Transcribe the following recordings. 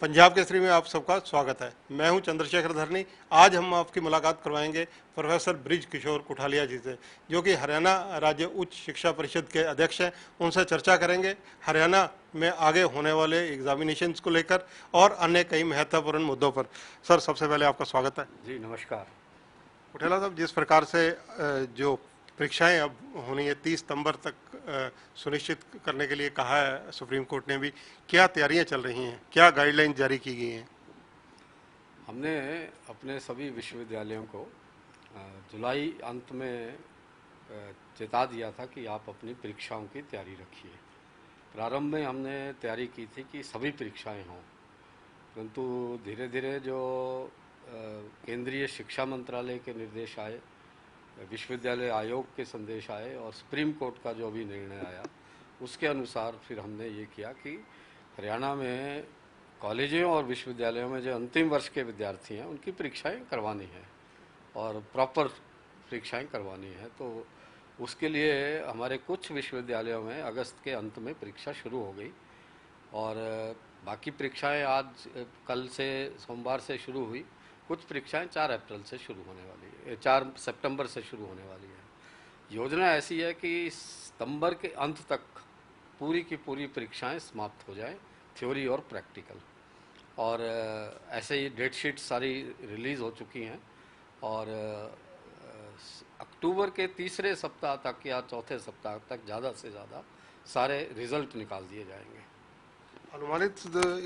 पंजाब केसरी में आप सबका स्वागत है। मैं हूं चंद्रशेखर धरनी। आज हम आपकी मुलाकात करवाएंगे प्रोफेसर ब्रिज किशोर कुठालिया जी से, जो कि हरियाणा राज्य उच्च शिक्षा परिषद के अध्यक्ष हैं। उनसे चर्चा करेंगे हरियाणा में आगे होने वाले एग्जामिनेशंस को लेकर और अन्य कई महत्वपूर्ण मुद्दों पर। सर, सबसे पहले आपका स्वागत है। जी नमस्कार। कुठेला साहब, जिस प्रकार से जो परीक्षाएं अब होनी है 30 सितंबर तक सुनिश्चित करने के लिए कहा है सुप्रीम कोर्ट ने भी, क्या तैयारियां चल रही हैं, क्या गाइडलाइन जारी की गई हैं? हमने अपने सभी विश्वविद्यालयों को जुलाई अंत में चेता दिया था कि आप अपनी परीक्षाओं की तैयारी रखिए। प्रारंभ में हमने तैयारी की थी कि सभी परीक्षाएं हों, परंतु धीरे धीरे जो केंद्रीय शिक्षा मंत्रालय के निर्देश आए, विश्वविद्यालय आयोग के संदेश आए और सुप्रीम कोर्ट का जो भी निर्णय आया, उसके अनुसार फिर हमने ये किया कि हरियाणा में कॉलेजों और विश्वविद्यालयों में जो अंतिम वर्ष के विद्यार्थी हैं उनकी परीक्षाएं करवानी है और प्रॉपर परीक्षाएं करवानी है। तो उसके लिए हमारे कुछ विश्वविद्यालयों में अगस्त के अंत में परीक्षा शुरू हो गई और बाकी परीक्षाएं आज कल से सोमवार से शुरू हुई। कुछ परीक्षाएं 4 अप्रैल से शुरू होने वाली है, 4 सितंबर से शुरू होने वाली है। योजना ऐसी है कि सितंबर के अंत तक पूरी की पूरी परीक्षाएं समाप्त हो जाएं, थ्योरी और प्रैक्टिकल। और ऐसे ही डेट शीट सारी रिलीज़ हो चुकी हैं और अक्टूबर के तीसरे सप्ताह तक या चौथे सप्ताह तक ज़्यादा से ज़्यादा सारे रिजल्ट निकाल दिए जाएंगे। अनुमानित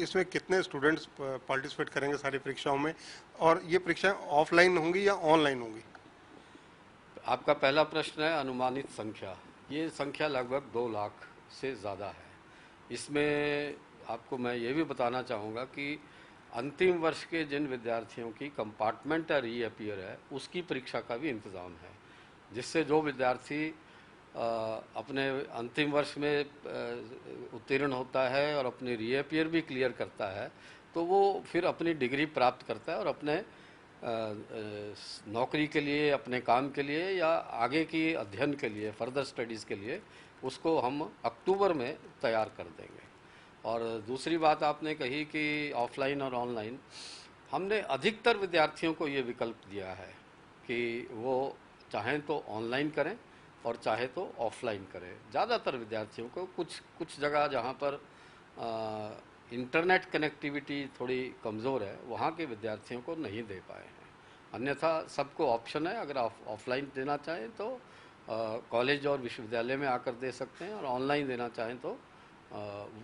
इसमें कितने स्टूडेंट्स पार्टिसिपेट करेंगे सारी परीक्षाओं में, और ये परीक्षाएं ऑफलाइन होंगी या ऑनलाइन होंगी? आपका पहला प्रश्न है अनुमानित संख्या। ये संख्या लगभग 2 लाख से ज़्यादा है। इसमें आपको मैं ये भी बताना चाहूँगा कि अंतिम वर्ष के जिन विद्यार्थियों की कंपार्टमेंट रीअपियर है, उसकी परीक्षा का भी इंतज़ाम है, जिससे जो विद्यार्थी अपने अंतिम वर्ष में उत्तीर्ण होता है और अपनी रीअपियर भी क्लियर करता है, तो वो फिर अपनी डिग्री प्राप्त करता है और अपने नौकरी के लिए, अपने काम के लिए या आगे की अध्ययन के लिए, फर्दर स्टडीज़ के लिए उसको हम अक्टूबर में तैयार कर देंगे। और दूसरी बात आपने कही कि ऑफलाइन और ऑनलाइन, हमने अधिकतर विद्यार्थियों को ये विकल्प दिया है कि वो चाहें तो ऑनलाइन करें और चाहे तो ऑफलाइन करें। ज़्यादातर विद्यार्थियों को, कुछ जगह जहाँ पर इंटरनेट कनेक्टिविटी थोड़ी कमज़ोर है, वहाँ के विद्यार्थियों को नहीं दे पाए हैं। अन्यथा सबको ऑप्शन है, अगर आप ऑफलाइन देना चाहें तो कॉलेज और विश्वविद्यालय में आकर दे सकते हैं, और ऑनलाइन देना चाहें तो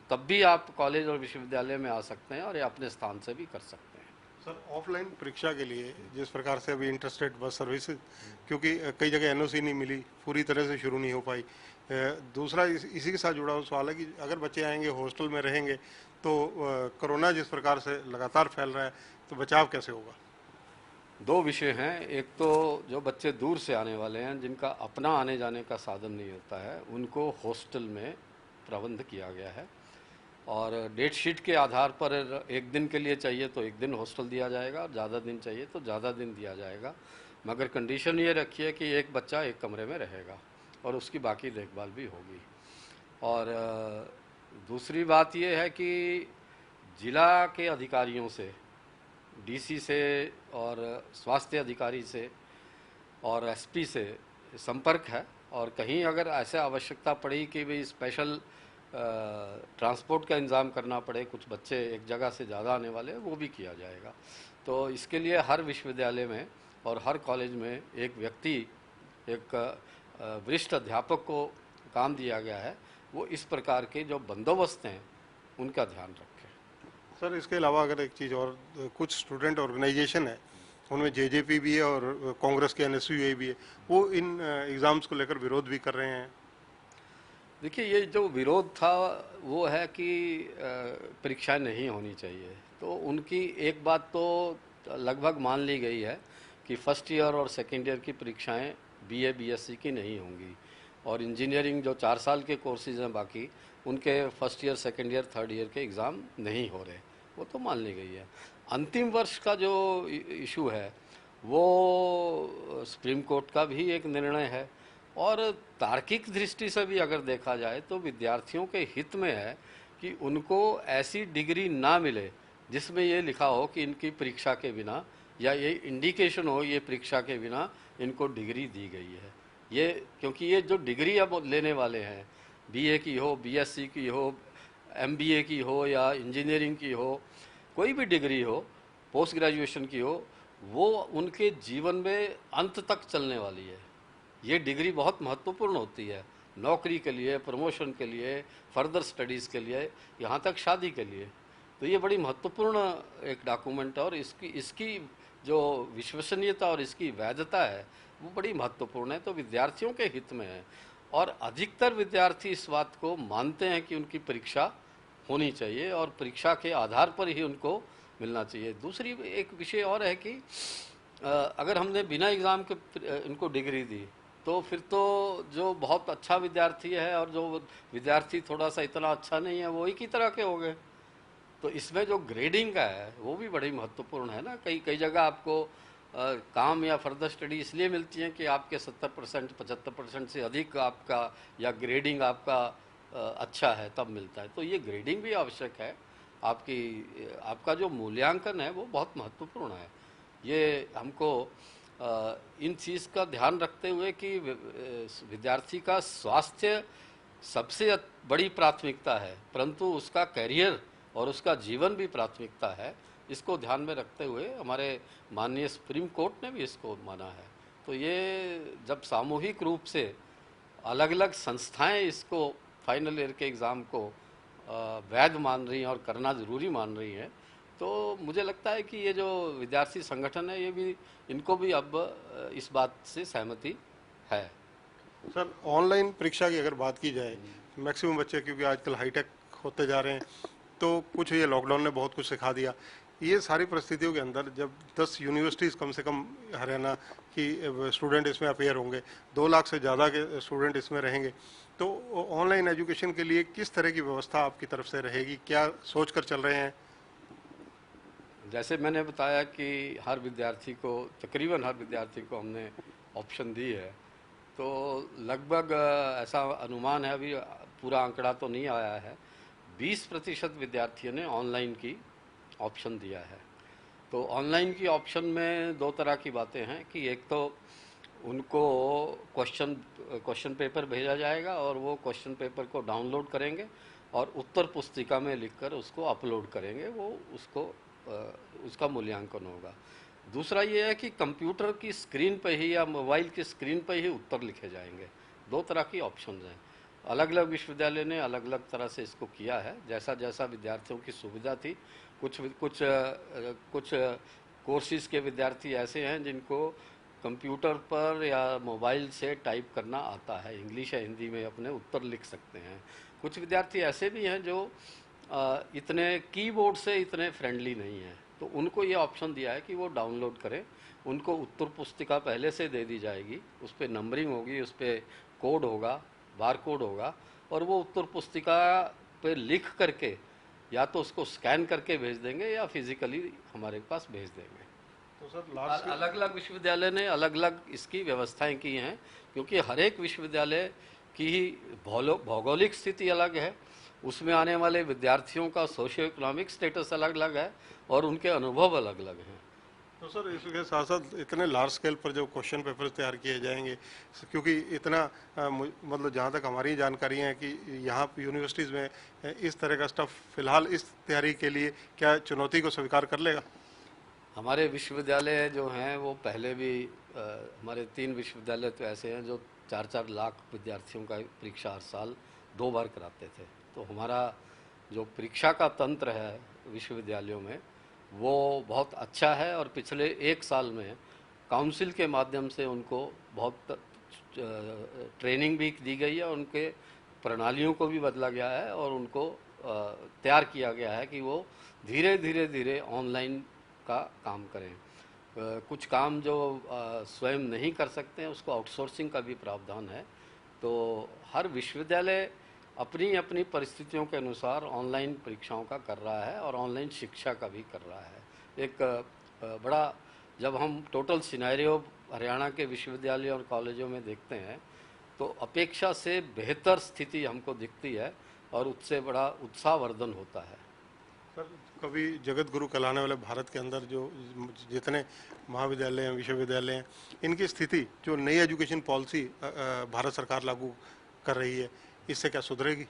तब भी आप कॉलेज और विश्वविद्यालय में आ सकते हैं और ये अपने स्थान से भी कर सकते हैं। सर, ऑफलाइन परीक्षा के लिए जिस प्रकार से अभी इंटरस्टेट बस सर्विस, क्योंकि कई जगह एनओसी नहीं मिली, पूरी तरह से शुरू नहीं हो पाई। दूसरा इसी के साथ जुड़ा हुआ सवाल है कि अगर बच्चे आएंगे, हॉस्टल में रहेंगे, तो कोरोना जिस प्रकार से लगातार फैल रहा है, तो बचाव कैसे होगा? 2 विषय हैं। एक तो जो बच्चे दूर से आने वाले हैं, जिनका अपना आने जाने का साधन नहीं होता है, उनको हॉस्टल में प्रबंध किया गया है और डेट शीट के आधार पर 1 दिन के लिए चाहिए तो 1 दिन हॉस्टल दिया जाएगा और ज़्यादा दिन चाहिए तो ज़्यादा दिन दिया जाएगा, मगर कंडीशन ये रखी है कि एक बच्चा एक कमरे में रहेगा और उसकी बाकी देखभाल भी होगी। और दूसरी बात ये है कि जिला के अधिकारियों से, डीसी से और स्वास्थ्य अधिकारी से और एसपी से संपर्क है, और कहीं अगर ऐसे आवश्यकता पड़ी कि भाई स्पेशल ट्रांसपोर्ट का इंतज़ाम करना पड़े, कुछ बच्चे एक जगह से ज़्यादा आने वाले हैं, वो भी किया जाएगा। तो इसके लिए हर विश्वविद्यालय में और हर कॉलेज में एक व्यक्ति, एक वरिष्ठ अध्यापक को काम दिया गया है, वो इस प्रकार के जो बंदोबस्त हैं उनका ध्यान रखें। सर, इसके अलावा अगर एक चीज़ और, कुछ स्टूडेंट ऑर्गेनाइजेशन है, उनमें जेजेपी भी है और कांग्रेस के एनएसयूए भी है, वो इन एग्ज़ाम्स को लेकर विरोध भी कर रहे हैं। देखिए, ये जो विरोध था वो है कि परीक्षाएं नहीं होनी चाहिए। तो उनकी एक बात तो लगभग मान ली गई है कि फर्स्ट ईयर और सेकेंड ईयर की परीक्षाएं बीए बीएससी की नहीं होंगी, और इंजीनियरिंग जो 4 साल के कोर्सेज हैं बाकी, उनके first year, second year, third year के एग्ज़ाम नहीं हो रहे, वो तो मान ली गई है। अंतिम वर्ष का जो इशू है वो सुप्रीम कोर्ट का भी एक निर्णय है, और तार्किक दृष्टि से भी अगर देखा जाए तो विद्यार्थियों के हित में है कि उनको ऐसी डिग्री ना मिले जिसमें ये लिखा हो कि इनकी परीक्षा के बिना, या ये इंडिकेशन हो ये परीक्षा के बिना इनको डिग्री दी गई है। ये क्योंकि ये जो डिग्री अब लेने वाले हैं, बीए की हो, बीएससी की हो, एमबीए की हो या इंजीनियरिंग की हो, कोई भी डिग्री हो, पोस्ट ग्रेजुएशन की हो, वो उनके जीवन में अंत तक चलने वाली है। ये डिग्री बहुत महत्वपूर्ण होती है नौकरी के लिए, प्रमोशन के लिए, फर्दर स्टडीज़ के लिए, यहाँ तक शादी के लिए। तो ये बड़ी महत्वपूर्ण एक डॉक्यूमेंट है और इसकी इसकी जो विश्वसनीयता और इसकी वैधता है वो बड़ी महत्वपूर्ण है। तो विद्यार्थियों के हित में है और अधिकतर विद्यार्थी इस बात को मानते हैं कि उनकी परीक्षा होनी चाहिए और परीक्षा के आधार पर ही उनको मिलना चाहिए। दूसरी एक विषय और है कि अगर हमने बिना एग्ज़ाम के इनको डिग्री दी तो फिर तो जो बहुत अच्छा विद्यार्थी है और जो विद्यार्थी थोड़ा सा इतना अच्छा नहीं है वो एक ही तरह के हो गए। तो इसमें जो ग्रेडिंग का है वो भी बड़ी महत्वपूर्ण है ना। कई कई जगह आपको काम या फर्दर स्टडी इसलिए मिलती है कि आपके 70% 75% से अधिक आपका या ग्रेडिंग आपका अच्छा है तब मिलता है। तो ये ग्रेडिंग भी आवश्यक है। आपका जो मूल्यांकन है वो बहुत महत्वपूर्ण है। ये हमको इन चीज़ का ध्यान रखते हुए कि विद्यार्थी का स्वास्थ्य सबसे बड़ी प्राथमिकता है, परंतु उसका करियर और उसका जीवन भी प्राथमिकता है। इसको ध्यान में रखते हुए हमारे माननीय सुप्रीम कोर्ट ने भी इसको माना है। तो ये जब सामूहिक रूप से अलग अलग संस्थाएं इसको फाइनल ईयर के एग्ज़ाम को वैध मान रही हैं और करना ज़रूरी मान रही हैं, तो मुझे लगता है कि ये जो विद्यार्थी संगठन है ये भी, इनको भी अब इस बात से सहमति है। सर, ऑनलाइन परीक्षा की अगर बात की जाए, मैक्सिमम बच्चे क्योंकि आजकल हाईटेक होते जा रहे हैं, तो कुछ ये लॉकडाउन ने बहुत कुछ सिखा दिया। ये सारी परिस्थितियों के अंदर जब 10 यूनिवर्सिटीज़ कम से कम हरियाणा की स्टूडेंट इसमें अपेयर होंगे, 2 लाख से ज़्यादा के स्टूडेंट इसमें रहेंगे, तो ऑनलाइन एजुकेशन के लिए किस तरह की व्यवस्था आपकी तरफ से रहेगी, क्या सोच कर चल रहे हैं? जैसे मैंने बताया कि हर विद्यार्थी को, तकरीबन हर विद्यार्थी को हमने ऑप्शन दी है, तो लगभग ऐसा अनुमान है, अभी पूरा आंकड़ा तो नहीं आया है, 20% विद्यार्थियों ने ऑनलाइन की ऑप्शन दिया है। तो ऑनलाइन की ऑप्शन में दो तरह की बातें हैं कि एक तो उनको क्वेश्चन पेपर भेजा जाएगा और वो क्वेश्चन पेपर को डाउनलोड करेंगे और उत्तर पुस्तिका में लिखकर उसको अपलोड करेंगे, वो उसका मूल्यांकन होगा। दूसरा ये है कि कंप्यूटर की स्क्रीन पर ही या मोबाइल की स्क्रीन पर ही उत्तर लिखे जाएंगे। दो तरह की ऑप्शंस हैं। अलग अलग विश्वविद्यालय ने अलग अलग तरह से इसको किया है, जैसा जैसा विद्यार्थियों की सुविधा थी। कुछ कोर्सेज़ के विद्यार्थी ऐसे हैं जिनको कंप्यूटर पर या मोबाइल से टाइप करना आता है, इंग्लिश या हिंदी में अपने उत्तर लिख सकते हैं। कुछ विद्यार्थी ऐसे भी हैं जो इतने कीबोर्ड से इतने फ्रेंडली नहीं हैं, तो उनको ये ऑप्शन दिया है कि वो डाउनलोड करें। उनको उत्तर पुस्तिका पहले से दे दी जाएगी, उस पर नंबरिंग होगी, उस पर कोड होगा, बार कोड होगा, और वो उत्तर पुस्तिका पे लिख करके या तो उसको स्कैन करके भेज देंगे या फिजिकली हमारे पास भेज देंगे। तो सर, अलग अलग विश्वविद्यालय ने अलग अलग इसकी व्यवस्थाएं की हैं, क्योंकि हर एक विश्वविद्यालय की ही भौगोलिक स्थिति अलग है, उसमें आने वाले विद्यार्थियों का सोशियो इकोनॉमिक स्टेटस अलग अलग है और उनके अनुभव अलग अलग हैं। तो सर, इसके साथ साथ इतने लार्ज स्केल पर जो क्वेश्चन पेपर तैयार किए जाएंगे, क्योंकि इतना मतलब जहाँ तक हमारी जानकारी है कि यहाँ यूनिवर्सिटीज़ में इस तरह का स्टफ फिलहाल इस तैयारी के लिए क्या चुनौती को स्वीकार कर लेगा? हमारे विश्वविद्यालय जो हैं वो पहले भी हमारे 3 विश्वविद्यालय तो ऐसे हैं जो 4-4 लाख विद्यार्थियों का परीक्षा हर साल 2 बार कराते थे। तो हमारा जो परीक्षा का तंत्र है विश्वविद्यालयों में वो बहुत अच्छा है और पिछले 1 साल में काउंसिल के माध्यम से उनको बहुत ट्रेनिंग भी दी गई है, उनके प्रणालियों को भी बदला गया है और उनको तैयार किया गया है कि वो धीरे धीरे ऑनलाइन का काम करें। कुछ काम जो स्वयं नहीं कर सकते हैं उसको आउटसोर्सिंग का भी प्रावधान है। तो हर विश्वविद्यालय अपनी अपनी परिस्थितियों के अनुसार ऑनलाइन परीक्षाओं का कर रहा है और ऑनलाइन शिक्षा का भी कर रहा है। एक बड़ा, जब हम टोटल सिनेरियो हरियाणा के विश्वविद्यालयों और कॉलेजों में देखते हैं तो अपेक्षा से बेहतर स्थिति हमको दिखती है और उससे बड़ा उत्साहवर्धन होता है। सर, कभी जगत गुरु कहलाने वाले भारत के अंदर जो जितने महाविद्यालय हैं, विश्वविद्यालय हैं, इनकी स्थिति जो नई एजुकेशन पॉलिसी भारत सरकार लागू कर रही है, इससे क्या सुधरेगी?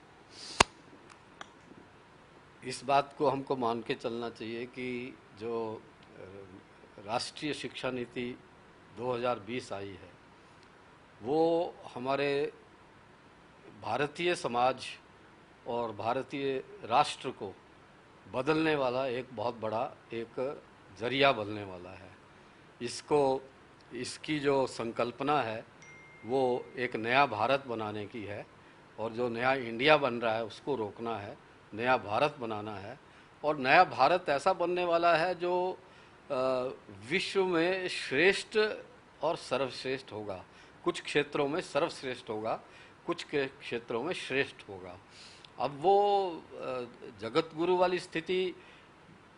इस बात को हमको मान के चलना चाहिए कि जो राष्ट्रीय शिक्षा नीति 2020 आई है, वो हमारे भारतीय समाज और भारतीय राष्ट्र को बदलने वाला एक बहुत बड़ा एक जरिया बनने वाला है। इसकी जो संकल्पना है वो एक नया भारत बनाने की है, और जो नया इंडिया बन रहा है उसको रोकना है, नया भारत बनाना है। और नया भारत ऐसा बनने वाला है जो विश्व में श्रेष्ठ और सर्वश्रेष्ठ होगा। कुछ क्षेत्रों में सर्वश्रेष्ठ होगा, कुछ के क्षेत्रों में श्रेष्ठ होगा। अब वो जगत गुरु वाली स्थिति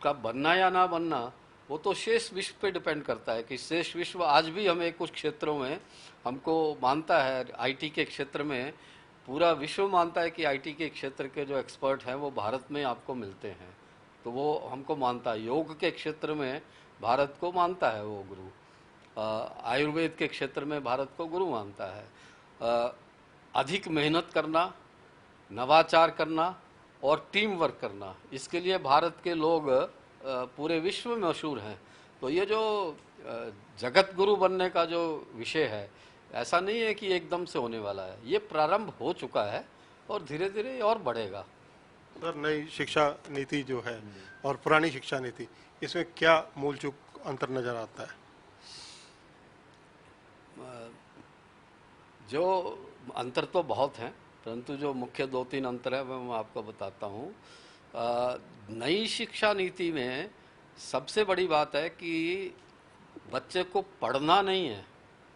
का बनना या ना बनना, वो तो शेष विश्व पे डिपेंड करता है कि शेष विश्व आज भी हमें कुछ क्षेत्रों में हमको मानता है। आईटी के क्षेत्र में पूरा विश्व मानता है कि आईटी के क्षेत्र के जो एक्सपर्ट हैं वो भारत में आपको मिलते हैं, तो वो हमको मानता है। योग के क्षेत्र में भारत को मानता है वो गुरु, आयुर्वेद के क्षेत्र में भारत को गुरु मानता है। अधिक मेहनत करना, नवाचार करना और टीम वर्क करना, इसके लिए भारत के लोग पूरे विश्व में मशहूर हैं। तो ये जो जगत गुरु बनने का जो विषय है, ऐसा नहीं है कि एकदम से होने वाला है, ये प्रारंभ हो चुका है और धीरे धीरे और बढ़ेगा। सर, नई शिक्षा नीति जो है और पुरानी शिक्षा नीति, इसमें क्या मूल चूक अंतर नजर आता है? जो अंतर तो बहुत हैं, परंतु जो मुख्य 2-3 अंतर है वो मैं आपको बताता हूँ। नई शिक्षा नीति में सबसे बड़ी बात है कि बच्चे को पढ़ना नहीं है,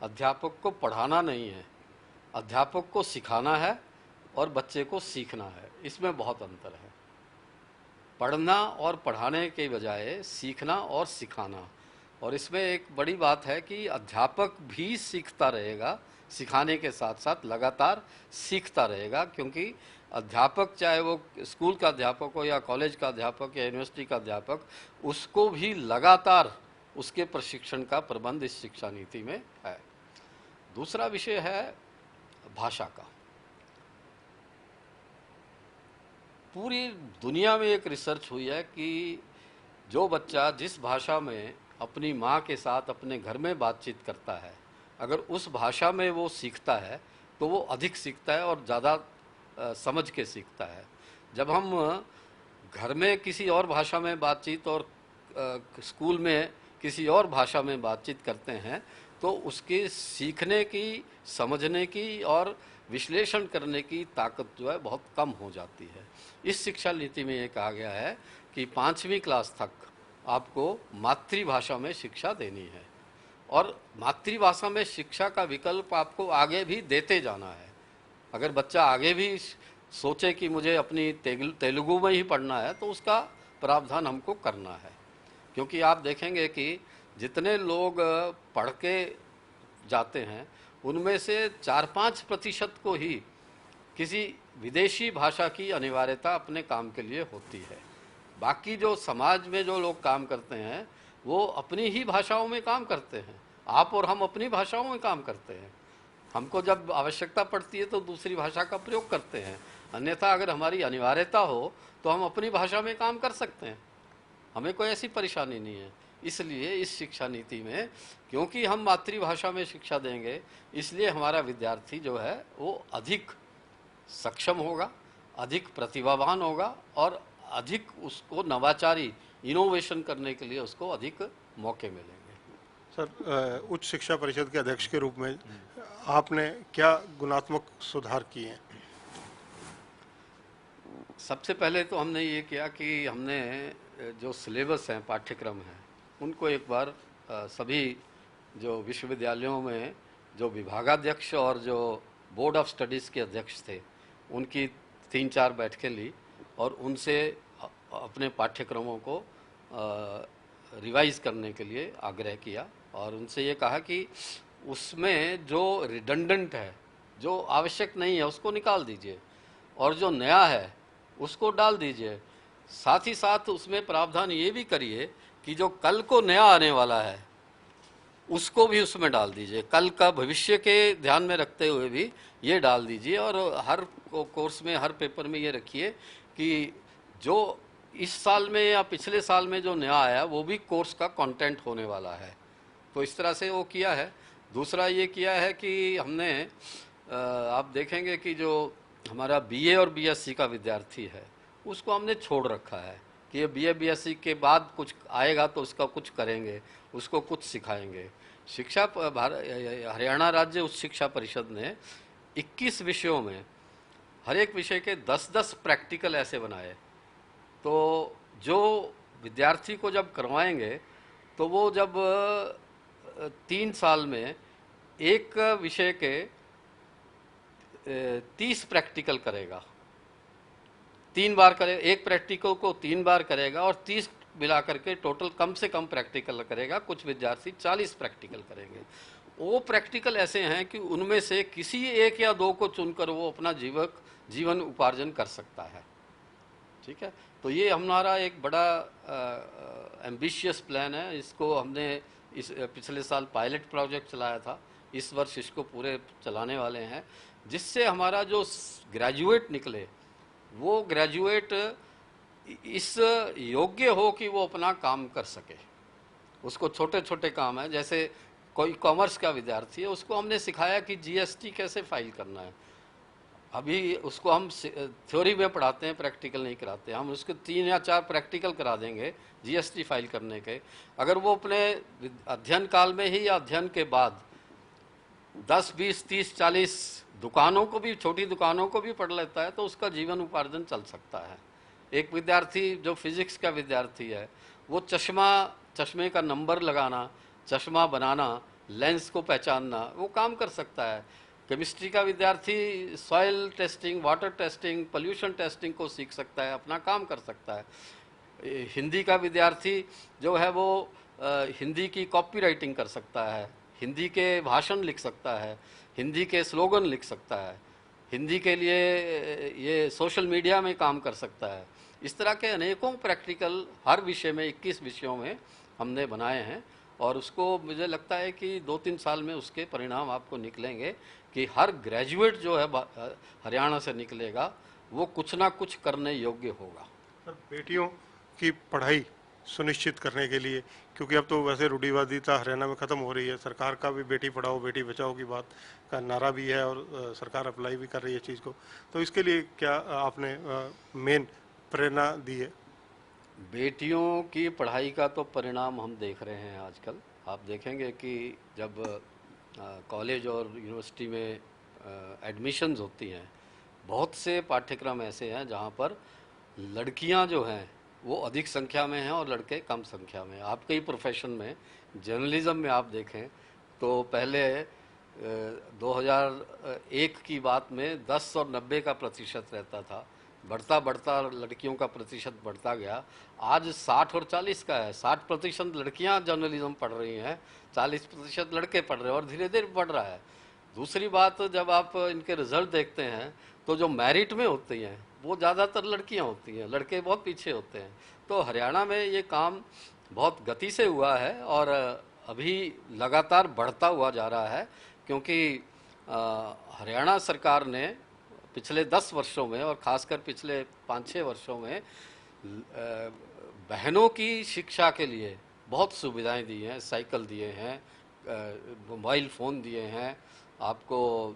अध्यापक को पढ़ाना नहीं है, अध्यापक को सिखाना है और बच्चे को सीखना है। इसमें बहुत अंतर है। पढ़ना और पढ़ाने के बजाय सीखना और सिखाना। और इसमें एक बड़ी बात है कि अध्यापक भी सीखता रहेगा, सिखाने के साथ साथ लगातार सीखता रहेगा, क्योंकि अध्यापक चाहे वो स्कूल का अध्यापक हो या कॉलेज का अध्यापक या यूनिवर्सिटी का अध्यापक, उसको भी लगातार उसके प्रशिक्षण का प्रबंध इस शिक्षा नीति में है। दूसरा विषय है भाषा का। पूरी दुनिया में एक रिसर्च हुई है कि जो बच्चा जिस भाषा में अपनी माँ के साथ अपने घर में बातचीत करता है, अगर उस भाषा में वो सीखता है तो वो अधिक सीखता है और ज़्यादा समझ के सीखता है। जब हम घर में किसी और भाषा में बातचीत और स्कूल में किसी और भाषा में बातचीत करते हैं तो उसके सीखने की, समझने की और विश्लेषण करने की ताकत जो है बहुत कम हो जाती है। इस शिक्षा नीति में ये कहा गया है कि 5वीं क्लास तक आपको मातृभाषा में शिक्षा देनी है, और मातृभाषा में शिक्षा का विकल्प आपको आगे भी देते जाना है। अगर बच्चा आगे भी सोचे कि मुझे अपनी तेलुगु में ही पढ़ना है तो उसका प्रावधान हमको करना है, क्योंकि आप देखेंगे कि जितने लोग पढ़ के जाते हैं उनमें से 4-5% को ही किसी विदेशी भाषा की अनिवार्यता अपने काम के लिए होती है। बाकी जो समाज में जो लोग काम करते हैं वो अपनी ही भाषाओं में काम करते हैं। आप और हम अपनी भाषाओं में काम करते हैं। हमको जब आवश्यकता पड़ती है तो दूसरी भाषा का प्रयोग करते हैं, अन्यथा अगर हमारी अनिवार्यता हो तो हम अपनी भाषा में काम कर सकते हैं, हमें कोई ऐसी परेशानी नहीं है। इसलिए इस शिक्षा नीति में, क्योंकि हम मातृभाषा में शिक्षा देंगे, इसलिए हमारा विद्यार्थी जो है वो अधिक सक्षम होगा, अधिक प्रतिभावान होगा और अधिक उसको नवाचारी इनोवेशन करने के लिए उसको अधिक मौके मिलेंगे। सर, उच्च शिक्षा परिषद के अध्यक्ष के रूप में आपने क्या गुणात्मक सुधार किए हैं? सबसे पहले तो हमने ये किया कि हमने जो सिलेबस हैं, पाठ्यक्रम हैं, उनको एक बार सभी जो विश्वविद्यालयों में जो विभागाध्यक्ष और जो बोर्ड ऑफ स्टडीज़ के अध्यक्ष थे उनकी 3-4 बैठकें ली और उनसे अपने पाठ्यक्रमों को रिवाइज करने के लिए आग्रह किया, और उनसे ये कहा कि उसमें जो रिडंडेंट है, जो आवश्यक नहीं है, उसको निकाल दीजिए और जो नया है उसको डाल दीजिए। साथ ही साथ उसमें प्रावधान ये भी करिए कि जो कल को नया आने वाला है उसको भी उसमें डाल दीजिए, कल का भविष्य के ध्यान में रखते हुए भी ये डाल दीजिए। और हर कोर्स में, हर पेपर में ये रखिए कि जो इस साल में या पिछले साल में जो नया आया वो भी कोर्स का कंटेंट होने वाला है। तो इस तरह से वो किया है। दूसरा ये किया है कि हमने आप देखेंगे कि जो हमारा बीए और बीएससी का विद्यार्थी है उसको हमने छोड़ रखा है कि ये बीए बीएससी के बाद कुछ आएगा तो उसका कुछ करेंगे, उसको कुछ सिखाएंगे। हरियाणा राज्य उच्च शिक्षा परिषद ने 21 विषयों में हर एक विषय के 10-10 प्रैक्टिकल ऐसे बनाए। तो जो विद्यार्थी को जब करवाएंगे तो वो जब 3 साल में एक विषय के 30 प्रैक्टिकल करेगा, 3 बार करे, एक प्रैक्टिकल को 3 बार करेगा और 30 मिला करके टोटल कम से कम प्रैक्टिकल करेगा। कुछ विद्यार्थी 40 प्रैक्टिकल करेंगे। वो प्रैक्टिकल ऐसे हैं कि उनमें से किसी एक या दो को चुनकर वो अपना जीवन उपार्जन कर सकता है। ठीक है, तो ये हमारा एक बड़ा एम्बिशियस प्लान है। इसको हमने इस पिछले साल पायलट प्रोजेक्ट चलाया था, इस वर्ष इसको पूरे चलाने वाले हैं, जिससे हमारा जो ग्रेजुएट निकले वो ग्रेजुएट इस योग्य हो कि वो अपना काम कर सके। उसको छोटे छोटे काम है, जैसे कोई कॉमर्स का विद्यार्थी है उसको हमने सिखाया कि जीएसटी कैसे फाइल करना है। अभी उसको हम थ्योरी में पढ़ाते हैं, प्रैक्टिकल नहीं कराते। हम उसको 3 या 4 प्रैक्टिकल करा देंगे जीएसटी फाइल करने के। अगर वो अपने अध्ययन काल में ही या अध्ययन के बाद 10, 20, 30, 40 दुकानों को भी, छोटी दुकानों को भी पढ़ लेता है तो उसका जीवन उपार्जन चल सकता है। एक विद्यार्थी जो फिजिक्स का विद्यार्थी है वो चश्मे का नंबर लगाना, चश्मा बनाना, लेंस को पहचानना वो काम कर सकता है। केमिस्ट्री का विद्यार्थी soil testing, water testing, pollution testing को सीख सकता है, अपना काम कर सकता है। हिंदी का विद्यार्थी जो है वो हिंदी की कॉपी राइटिंग कर सकता है, हिंदी के भाषण लिख सकता है, हिंदी के स्लोगन लिख सकता है, हिंदी के लिए ये सोशल मीडिया में काम कर सकता है। इस तरह के अनेकों प्रैक्टिकल हर विषय में 21 विषयों में हमने बनाए हैं और उसको मुझे लगता है कि 2-3 साल में उसके परिणाम आपको निकलेंगे कि हर ग्रेजुएट जो है हरियाणा से निकलेगा वो कुछ ना कुछ करने योग्य होगा। सर, बेटियों की पढ़ाई सुनिश्चित करने के लिए, क्योंकि अब तो वैसे रूढ़िवादिता हरियाणा में ख़त्म हो रही है, सरकार का भी बेटी पढ़ाओ बेटी बचाओ की बात का नारा भी है और सरकार अप्लाई भी कर रही है चीज़ को, तो इसके लिए क्या आपने मेन प्रेरणा दी है? बेटियों की पढ़ाई का तो परिणाम हम देख रहे हैं आजकल। आप देखेंगे कि जब कॉलेज और यूनिवर्सिटी में एडमिशन्स होती हैं, बहुत से पाठ्यक्रम ऐसे हैं जहाँ पर लड़कियाँ जो हैं वो अधिक संख्या में हैं और लड़के कम संख्या में। आपके ही प्रोफेशन में, जर्नलिज्म में आप देखें तो पहले 2001 की बात में 10 और 90 का प्रतिशत रहता था, बढ़ता बढ़ता लड़कियों का प्रतिशत बढ़ता गया, आज 60 और 40 का है। 60% लड़कियां जर्नलिज्म पढ़ रही हैं, 40% लड़के पढ़ रहे हैं और धीरे धीरे बढ़ रहा है। दूसरी बात, जब आप इनके रिजल्ट देखते हैं तो जो मेरिट में होती हैं वो ज़्यादातर लड़कियां होती हैं, लड़के बहुत पीछे होते हैं। तो हरियाणा में ये काम बहुत गति से हुआ है और अभी लगातार बढ़ता हुआ जा रहा है, क्योंकि हरियाणा सरकार ने पिछले 10 वर्षों में और ख़ासकर पिछले 5-6 वर्षों में बहनों की शिक्षा के लिए बहुत सुविधाएं दी हैं। साइकिल दिए हैं, मोबाइल फ़ोन दिए हैं, आपको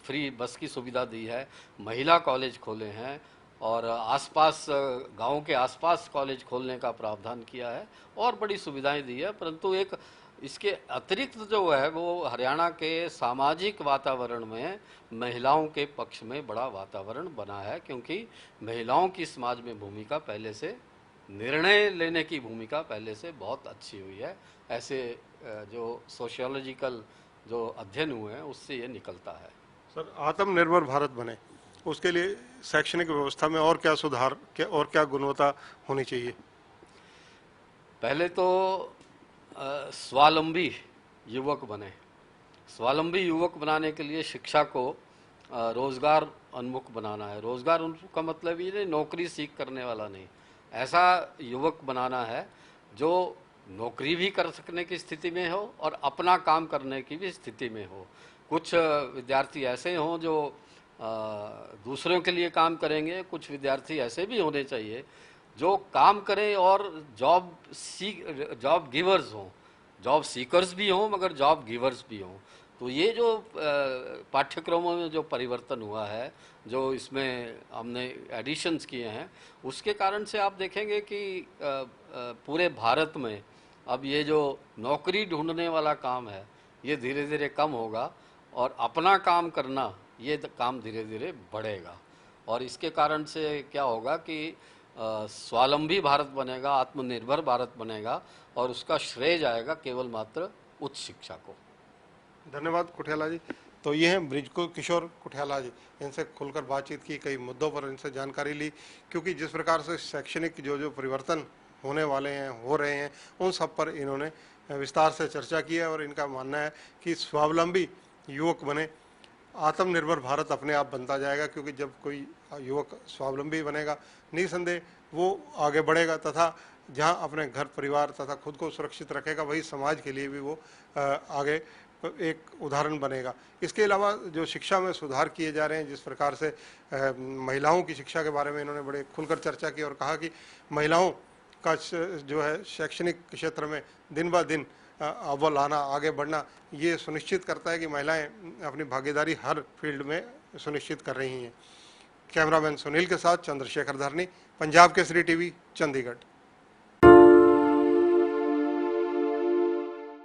फ्री बस की सुविधा दी है, महिला कॉलेज खोले हैं और आसपास गांव के आसपास कॉलेज खोलने का प्रावधान किया है और बड़ी सुविधाएं दी है। परंतु एक इसके अतिरिक्त जो है वो हरियाणा के सामाजिक वातावरण में महिलाओं के पक्ष में बड़ा वातावरण बना है, क्योंकि महिलाओं की समाज में भूमिका पहले से, निर्णय लेने की भूमिका पहले से बहुत अच्छी हुई है। ऐसे जो सोशियोलॉजिकल जो अध्ययन हुए हैं उससे ये निकलता है। सर, आत्मनिर्भर भारत बने उसके लिए शैक्षणिक व्यवस्था में और क्या सुधार और क्या गुणवत्ता होनी चाहिए? पहले तो स्वावलंबी युवक बने। स्वावलंबी युवक बनाने के लिए शिक्षा को रोजगार उन्मुख बनाना है। रोजगार उन्मुख का मतलब ये नहीं नौकरी सीख करने वाला नहीं, ऐसा युवक बनाना है जो नौकरी भी कर सकने की स्थिति में हो और अपना काम करने की भी स्थिति में हो। कुछ विद्यार्थी ऐसे हों जो दूसरों के लिए काम करेंगे, कुछ विद्यार्थी ऐसे भी होने चाहिए जो काम करें और जॉब गिवर्स हों, जॉब सीकर्स भी हों मगर जॉब गिवर्स भी हों। तो ये जो पाठ्यक्रमों में जो परिवर्तन हुआ है, जो इसमें हमने एडिशंस किए हैं, उसके कारण से आप देखेंगे कि पूरे भारत में अब ये जो नौकरी ढूंढने वाला काम है ये धीरे धीरे कम होगा और अपना काम करना ये काम धीरे धीरे बढ़ेगा। और इसके कारण से क्या होगा कि स्वावलंबी भारत बनेगा, आत्मनिर्भर भारत बनेगा और उसका श्रेय जाएगा केवल मात्र उच्च शिक्षा को। धन्यवाद कुठियाला जी। तो ये हैं ब्रिज किशोर कुठियाला जी, इनसे खुलकर बातचीत की, कई मुद्दों पर इनसे जानकारी ली, क्योंकि जिस प्रकार से शैक्षणिक जो परिवर्तन होने वाले हैं, हो रहे हैं, उन सब पर इन्होंने विस्तार से चर्चा की है। और इनका मानना है कि स्वावलंबी युवक बने, आत्मनिर्भर भारत अपने आप बनता जाएगा, क्योंकि जब कोई युवक स्वावलंबी बनेगा निसंदेह वो आगे बढ़ेगा, तथा जहाँ अपने घर परिवार तथा खुद को सुरक्षित रखेगा वही समाज के लिए भी वो आगे एक उदाहरण बनेगा। इसके अलावा जो शिक्षा में सुधार किए जा रहे हैं, जिस प्रकार से महिलाओं की शिक्षा के बारे में इन्होंने बड़े खुलकर चर्चा की और कहा कि महिलाओं का जो है शैक्षणिक क्षेत्र में दिन ब दिन अव्वल आना, आगे बढ़ना, ये सुनिश्चित करता है कि महिलाएं अपनी भागीदारी हर फील्ड में सुनिश्चित कर रही हैं। कैमरामैन सुनील के साथ चंद्रशेखर धरनी, पंजाब केसरी टीवी, चंडीगढ़।